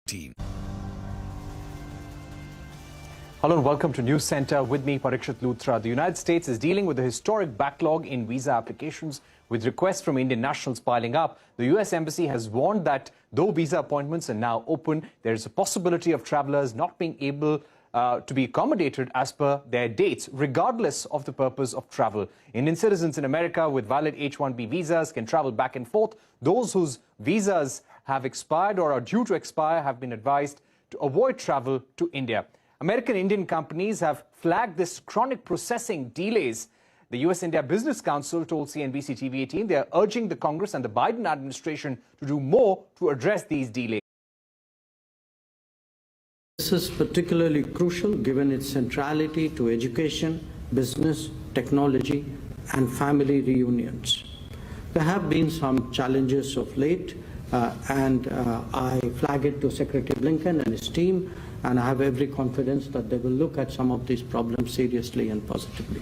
TV18. Hello and welcome to Newscentre. With me, Parikshit Luthra. The United States is dealing with a historic backlog in visa applications with requests from Indian nationals piling up. The U.S. Embassy has warned that though visa appointments are now open, there is a possibility of travellers not being able to be accommodated as per their dates, regardless of the purpose of travel. Indian citizens in America with valid H-1B visas can travel back and forth. Those whose visas have expired or are due to expire have been advised to avoid travel to India. American Indian companies have flagged this chronic processing delays. The U.S.-India Business Council told CNBC-TV18 they are urging the Congress and the Biden administration to do more to address these delays. This is particularly crucial given its centrality to education, business, technology, and family reunions. There have been some challenges of late, and I flag it to Secretary Blinken and his team, and I have every confidence that they will look at some of these problems seriously and positively.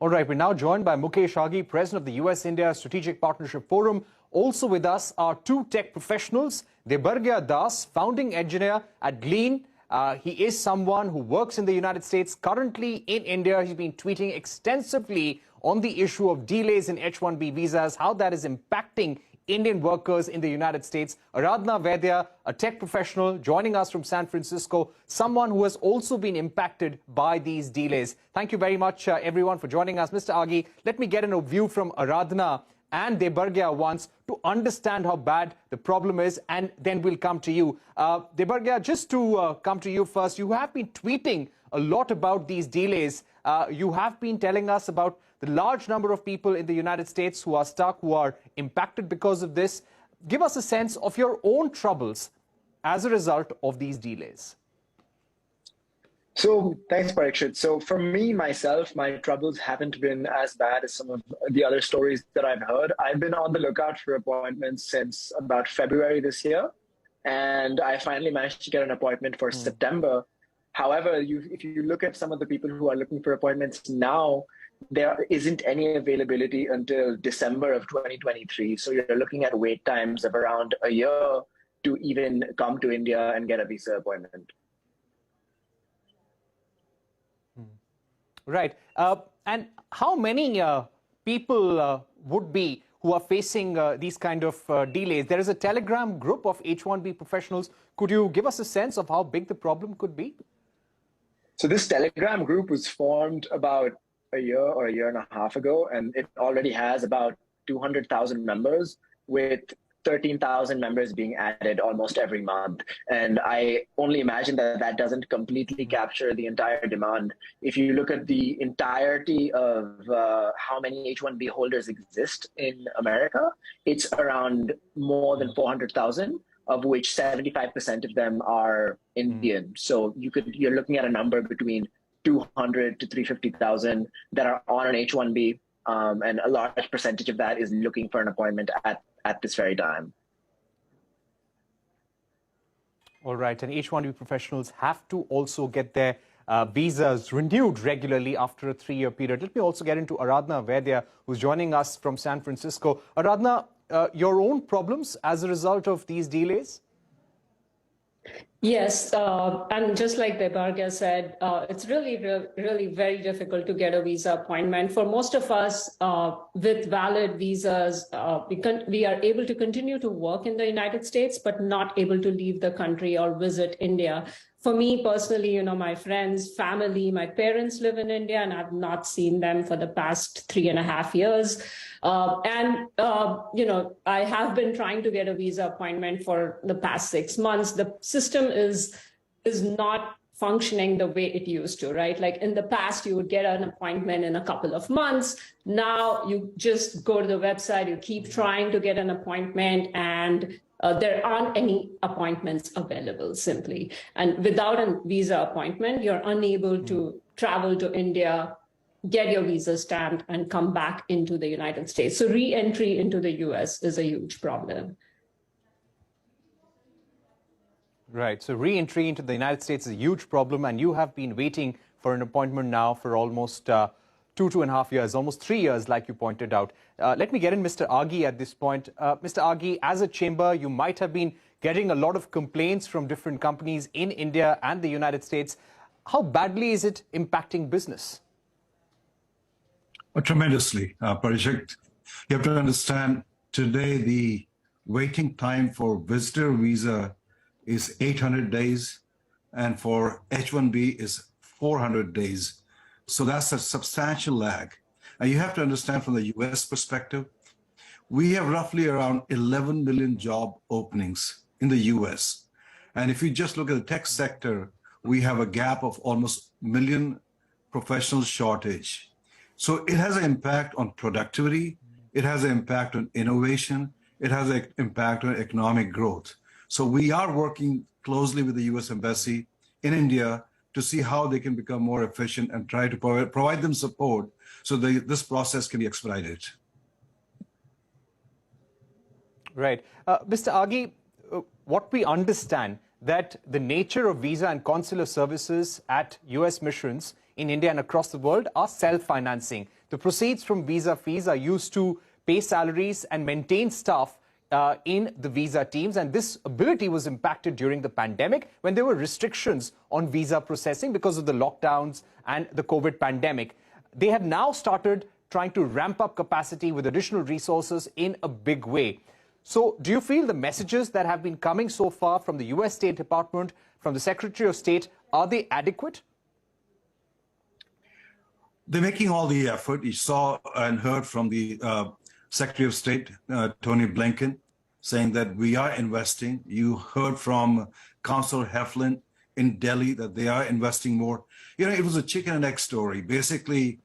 All right, we're now joined by Mukesh Aghi, President of the U.S.-India Strategic Partnership Forum. Also with us are two tech professionals, Debarghya Das, founding engineer at Glean. He is someone who works in the United States, currently in India. He's been tweeting extensively on the issue of delays in H-1B visas, how that is impacting Indian workers in the United States. Aradhana Vaidya, a tech professional joining us from San Francisco, someone who has also been impacted by these delays. Thank you very much, everyone, for joining us. Mr. Aghi, let me get a view from Aradhana and Debarghya once to understand how bad the problem is, and then we'll come to you. Debarghya, just to come to you first, you have been tweeting a lot about these delays. You have been telling us about the large number of people in the United States who are stuck, who are impacted because of this. Give us a sense of your own troubles as a result of these delays. So thanks, Parikshit. So for me, myself, my troubles haven't been as bad as some of the other stories that I've heard. I've been on the lookout for appointments since about February this year, and I finally managed to get an appointment for September. However, if you look at some of the people who are looking for appointments now, there isn't any availability until December of 2023. So you're looking at wait times of around a year to even come to India and get a visa appointment. Right. And how many people would be who are facing these kind of delays? There is a Telegram group of H-1B professionals. Could you give us a sense of how big the problem could be? So this Telegram group was formed about a year or a year and a half ago, and it already has about 200,000 members, with 13,000 members being added almost every month. And I only imagine that that doesn't completely capture the entire demand. If you look at the entirety of how many H-1B holders exist in America, it's around more than 400,000, of which 75% of them are Indian. So you're looking at a number between 200 to 350,000 that are on an H-1B, and a large percentage of that is looking for an appointment at this very time. All right, and H-1B professionals have to also get their visas renewed regularly after a 3-year period. Let me also get into Aradhana Vaidya, who's joining us from San Francisco. Aradhana, your own problems as a result of these delays? Yes, and just like Debarghya said, it's really very difficult to get a visa appointment. For most of us with valid visas, we are able to continue to work in the United States, but not able to leave the country or visit India. For me personally, my friends, family, my parents live in India, and I've not seen them for the past 3.5 years. I have been trying to get a visa appointment for the past 6 months. The system is not functioning the way it used to, right? Like in the past, you would get an appointment in a couple of months. Now you just go to the website, you keep trying to get an appointment, and there aren't any appointments available simply. And without a visa appointment, you're unable to travel to India, get your visa stamped, and come back into the United States. So re-entry into the US is a huge problem. Right. So re-entry into the United States is a huge problem, and you have been waiting for an appointment now for almost two and a half years, almost 3 years, like you pointed out. Let me get in Mr. Aghi at this point. Mr. Aghi, as a chamber, you might have been getting a lot of complaints from different companies in India and the United States. How badly is it impacting business? Tremendously, Parishik. You have to understand, today the waiting time for visitor visa is 800 days, and for H-1B is 400 days. So that's a substantial lag. And you have to understand from the US perspective, we have roughly around 11 million job openings in the US. And if you just look at the tech sector, we have a gap of almost a million professional shortage. So it has an impact on productivity, it has an impact on innovation, it has an impact on economic growth. So we are working closely with the US Embassy in India to see how they can become more efficient and try to provide them support so this process can be expedited. Right. Mr. Aghi, what we understand that the nature of visa and consular services at US missions in India and across the world are self-financing. The proceeds from visa fees are used to pay salaries and maintain staff in the visa teams, and this ability was impacted during the pandemic when there were restrictions on visa processing because of the lockdowns and the COVID pandemic. They have now started trying to ramp up capacity with additional resources in a big way. So do you feel the messages that have been coming so far from the US State Department, from the Secretary of State, are they adequate? They're making all the effort. You saw and heard from the Secretary of State, Tony Blinken, saying that we are investing. You heard from Councillor Heflin in Delhi that they are investing more. You know, it was a chicken and egg story. Basically,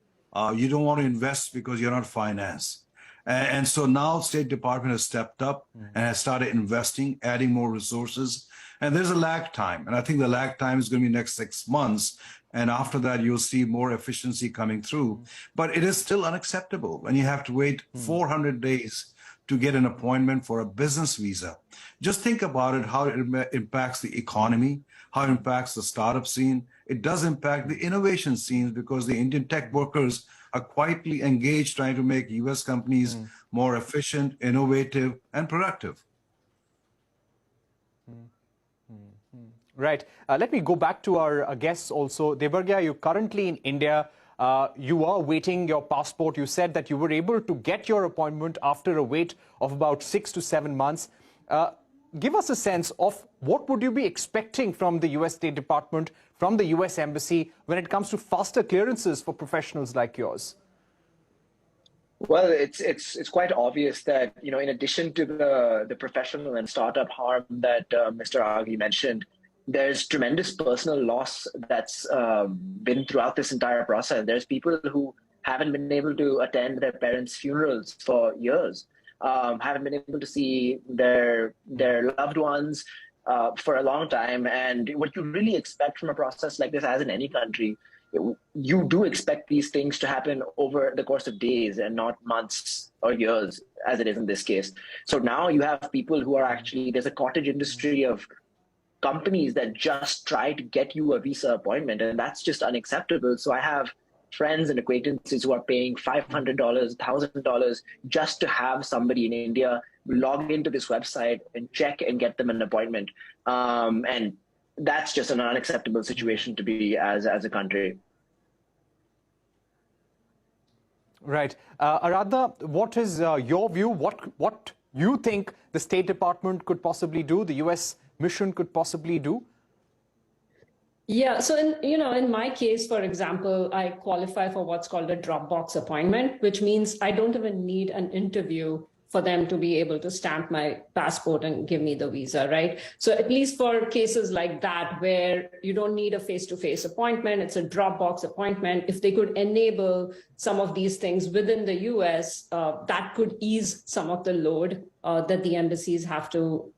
you don't want to invest because you're not financed. And so now State Department has stepped up and has started investing, adding more resources. And there's a lag time. And I think the lag time is going to be next 6 months. And after that, you'll see more efficiency coming through. But it is still unacceptable when you have to wait 400 days to get an appointment for a business visa. Just think about it, how it impacts the economy, how it impacts the startup scene. It does impact the innovation scenes because the Indian tech workers are quietly engaged trying to make US companies more efficient, innovative, and productive. Right. Let me go back to our guests also. Debarghya, you're currently in India. You are waiting your passport. You said that you were able to get your appointment after a wait of about 6 to 7 months. Give us a sense of what would you be expecting from the US State Department, from the US Embassy, when it comes to faster clearances for professionals like yours? Well, it's quite obvious that, you know, in addition to the professional and startup harm that Mr. Aghi mentioned, there's tremendous personal loss that's been throughout this entire process. There's people who haven't been able to attend their parents' funerals for years, haven't been able to see their loved ones for a long time. And what you really expect from a process like this, as in any country, you do expect these things to happen over the course of days and not months or years, as it is in this case. So now you have people who are actually, there's a cottage industry of companies that just try to get you a visa appointment, and that's just unacceptable. So I have friends and acquaintances who are paying $500, $1,000 just to have somebody in India log into this website and check and get them an appointment. And that's just an unacceptable situation to be as a country. Right. Aradhana, what is your view? What you think the State Department could possibly do, the US mission could possibly do? Yeah, so in my case, for example, I qualify for what's called a Dropbox appointment, which means I don't even need an interview for them to be able to stamp my passport and give me the visa, right? So at least for cases like that, where you don't need a face-to-face appointment, it's a Dropbox appointment. If they could enable some of these things within the US, that could ease some of the load that the embassies have to,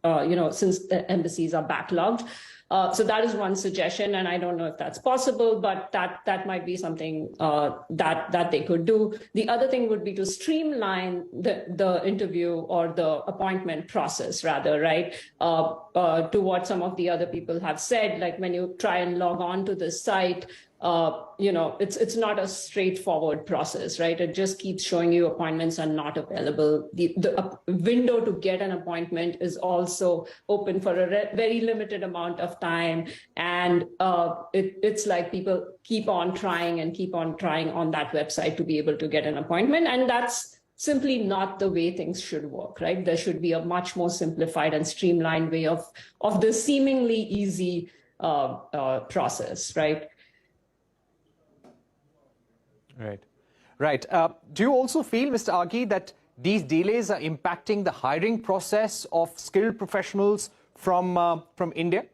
since the embassies are backlogged. So that is one suggestion, and I don't know if that's possible, but that might be something that they could do. The other thing would be to streamline the interview or the appointment process, rather, right? To what some of the other people have said, like when you try and log on to the site, it's not a straightforward process, right? It just keeps showing you appointments are not available. The window to get an appointment is also open for a very limited amount of time. And it's like people keep on trying on that website to be able to get an appointment. And that's simply not the way things should work, right? There should be a much more simplified and streamlined way of the seemingly easy process, right? Right. Do you also feel, Mr. Aghi, that these delays are impacting the hiring process of skilled professionals from India?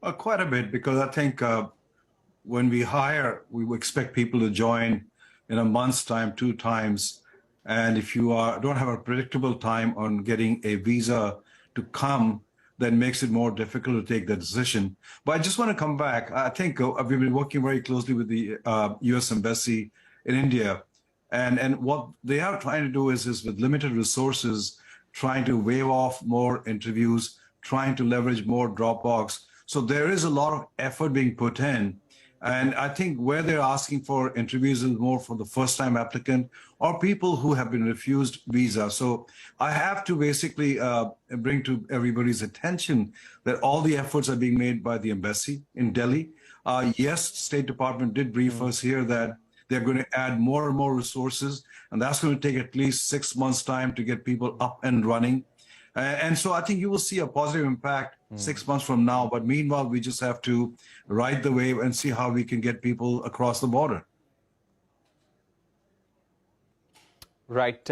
Quite a bit, because I think when we hire, we expect people to join in a month's time, 2 times. And if you don't have a predictable time on getting a visa to come, then makes it more difficult to take the decision. But I just want to come back. I think we've been working very closely with the U.S. Embassy in India. And what they are trying to do is with limited resources, trying to waive off more interviews, trying to leverage more Dropbox. So there is a lot of effort being put in. And I think where they're asking for interviews is more for the first-time applicant or people who have been refused visa. So I have to basically bring to everybody's attention that all the efforts are being made by the embassy in Delhi. Yes, State Department did brief us here that they're going to add more and more resources, and that's going to take at least 6 months' time to get people up and running. And so I think you will see a positive impact 6 months from now. But meanwhile, we just have to ride the wave and see how we can get people across the border. Right.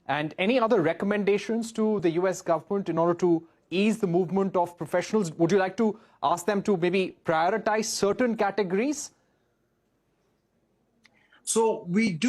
And any other recommendations to the U.S. government in order to ease the movement of professionals? Would you like to ask them to maybe prioritize certain categories? So we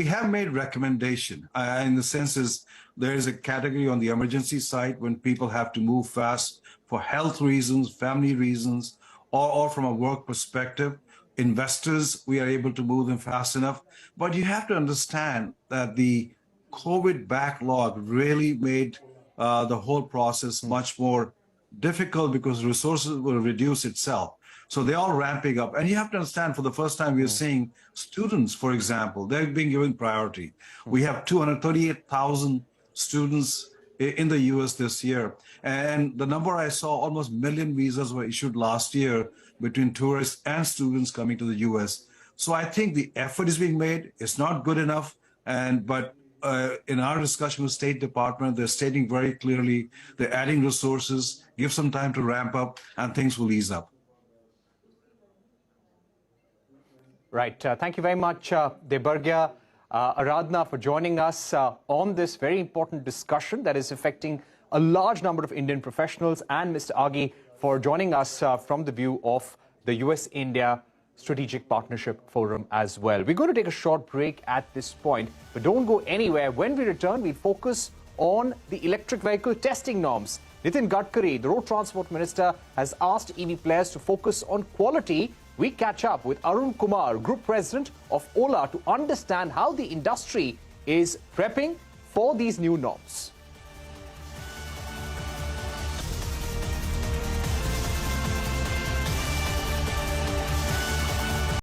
have made recommendation in the sense there is a category on the emergency side when people have to move fast for health reasons, family reasons, or from a work perspective. Investors, we are able to move them fast enough. But you have to understand that the COVID backlog really made the whole process much more difficult because resources will reduce itself. So they're all ramping up. And you have to understand, for the first time, we're seeing students, for example, they're being given priority. We have 238,000 students in the U.S. this year. And the number I saw, almost 1 million visas were issued last year between tourists and students coming to the U.S. So I think the effort is being made. It's not good enough. But in our discussion with State Department, they're stating very clearly they're adding resources, give some time to ramp up, and things will ease up. Right. Thank you very much, Debarghya, Aradhana, for joining us on this very important discussion that is affecting a large number of Indian professionals, and Mr. Aghi for joining us from the view of the US-India Strategic Partnership Forum as well. We're going to take a short break at this point, but don't go anywhere. When we return, we'll focus on the electric vehicle testing norms. Nitin Gadkari, the Road Transport Minister, has asked EV players to focus on quality. We catch up with Arun Kumar, Group President of Ola, to understand how the industry is prepping for these new norms.